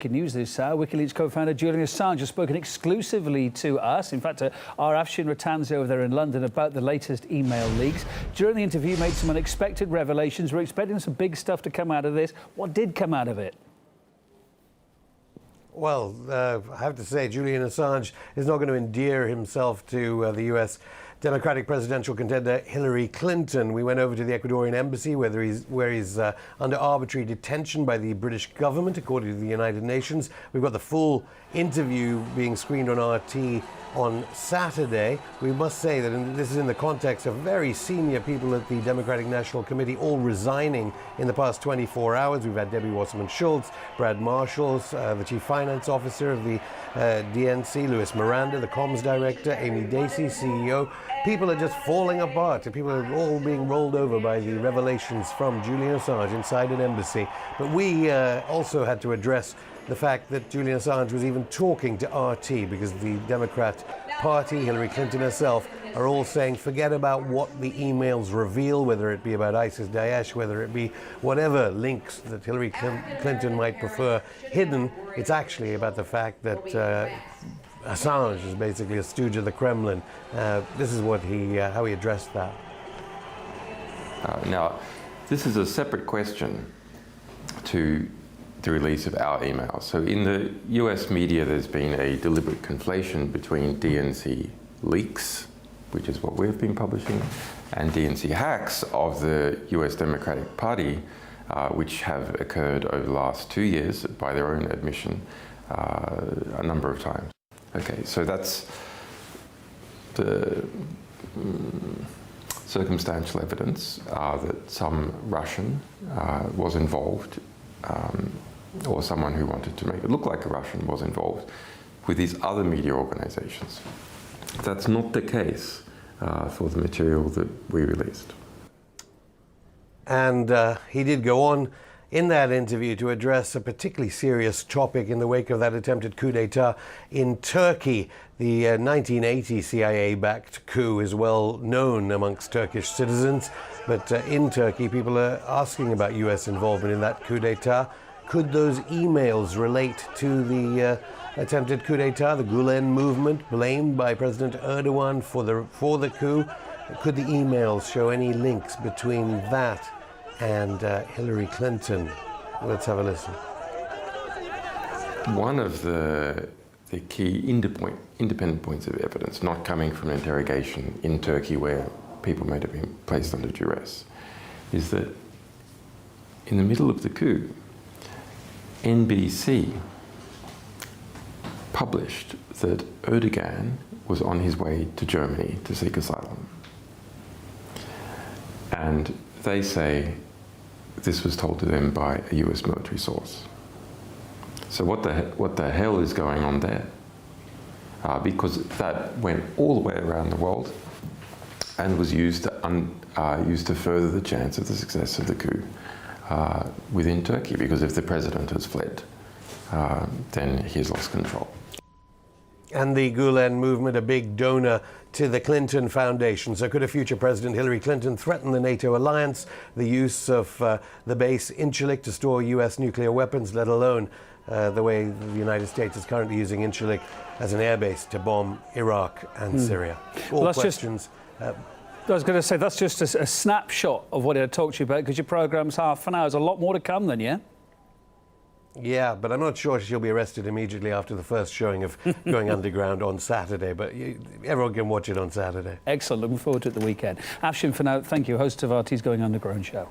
Breaking news this hour. WikiLeaks co-founder Julian Assange has spoken exclusively to us. In fact, our Afshin Rattanzi over there in London about the latest email leaks. During the interview, he made some unexpected revelations. We're expecting some big stuff to come out of this. What did come out of it? Well, I have to say, Julian Assange is not going to endear himself to the US Democratic presidential contender Hillary Clinton. We went over to the Ecuadorian embassy where he's under arbitrary detention by the British government, according to the United Nations. We've got the full interview being screened on RT on Saturday. We must say that this is in the context of very senior people at the Democratic National Committee all resigning in the past 24 hours. We've had Debbie Wasserman-Schultz, Brad Marshall, the Chief Finance Officer of the DNC, Louis Miranda, the Comms Director, Amy Dacey, CEO. People are just falling apart. People are all being rolled over by the revelations from Julian Assange inside an embassy. But we also had to address the fact that Julian Assange was even talking to RT, because the Democrat Party, Hillary Clinton herself, are all saying forget about what the emails reveal, whether it be about ISIS-Daesh, whether it be whatever links that Hillary Clinton might prefer hidden. It's actually about the fact that Assange is basically a stooge of the Kremlin. This is what how he addressed that. Now, this is a separate question to the release of our emails. So in the US media, there's been a deliberate conflation between DNC leaks, which is what we've been publishing, and DNC hacks of the US Democratic Party, which have occurred over the last 2 years, by their own admission, a number of times. Okay, so that's the circumstantial evidence that some Russian was involved, or someone who wanted to make it look like a Russian was involved with these other media organizations. That's not the case for the material that we released. And he did go on in that interview to address a particularly serious topic in the wake of that attempted coup d'etat in Turkey. The 1980 CIA-backed coup is well known amongst Turkish citizens, but in Turkey people are asking about US involvement in that coup d'etat. Could those emails relate to the attempted coup d'etat, the Gulen movement, blamed by President Erdogan for the coup? Could the emails show any links between that and Hillary Clinton? Let's have a listen. One of the key independent points of evidence, not coming from an interrogation in Turkey where people may have been placed under duress, is that in the middle of the coup, NBC published that Erdogan was on his way to Germany to seek asylum. And they say this was told to them by a US military source. So what the hell is going on there? Because that went all the way around the world and was used to further the chance of the success of the coup within Turkey, because if the president has fled, then he's lost control. And the Gulen movement, a big donor to the Clinton Foundation. So could a future President Hillary Clinton threaten the NATO alliance, the use of the base Incirlik to store US nuclear weapons, let alone the way the United States is currently using Incirlik as an airbase to bomb Iraq and Syria? All questions. I was going to say, that's just a snapshot of what I talked to you about, because your programme's half an hour. There's a lot more to come then, yeah? Yeah, but I'm not sure she'll be arrested immediately after the first showing of Going Underground on Saturday, but everyone can watch it on Saturday. Excellent. Looking forward to it the weekend. Afshin, for now, thank you. Host of RT's Going Underground show.